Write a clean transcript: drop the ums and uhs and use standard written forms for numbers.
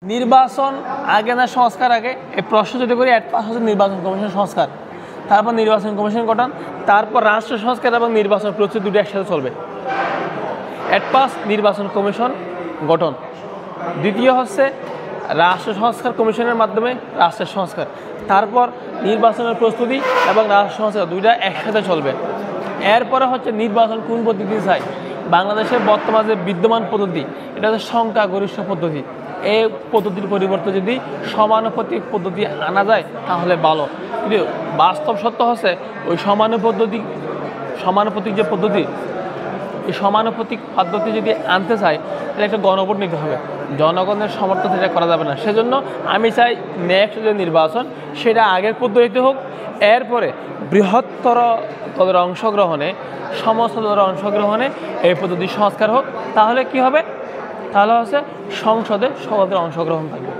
নির্বাচন আগে না সংস্কার আগে, এই প্রশ্ন যদি করি অ্যাট পাস হচ্ছে নির্বাচন কমিশন সংস্কার, তারপর নির্বাচন কমিশন গঠন, তারপর রাষ্ট্র সংস্কার এবং নির্বাচন প্রস্তুতি দুটো একসাথে চলবে। অ্যাট পাস নির্বাচন কমিশন গঠন, দ্বিতীয় হচ্ছে রাষ্ট্র সংস্কার কমিশনের মাধ্যমে রাষ্ট্রের সংস্কার, তারপর নির্বাচনের প্রস্তুতি এবং রাষ্ট্র সংস্কার দুইটা একসাথে চলবে। এরপরে হচ্ছে নির্বাচন কোন পদ্ধতি চাই। বাংলাদেশের বর্তমানে যে বিদ্যমান পদ্ধতি এটা হচ্ছে সংখ্যাগরিষ্ঠ পদ্ধতি। এই পদ্ধতির পরিবর্তে যদি সমানুপাতিক পদ্ধতি আনা যায় তাহলে ভালো, কিন্তু বাস্তব সত্য হচ্ছে ওই সমানুপাতিক যে পদ্ধতি, এই সমানুপাতিক পদ্ধতি যদি আনতে চায় তাহলে একটা গণভোট নিতে হবে, জনগণের সমর্থন সেটা করা যাবে না। সেজন্য আমি চাই নেক্সট যে নির্বাচন সেটা আগের পদ্ধতিতে হোক, এরপরে বৃহত্তর তাদের অংশগ্রহণে, সমস্ত তাদের অংশগ্রহণে এই পদ্ধতি সংস্কার হোক। তাহলে কি হবে? তাহলে হচ্ছে সংসদে সকলের অংশগ্রহণ থাকবে।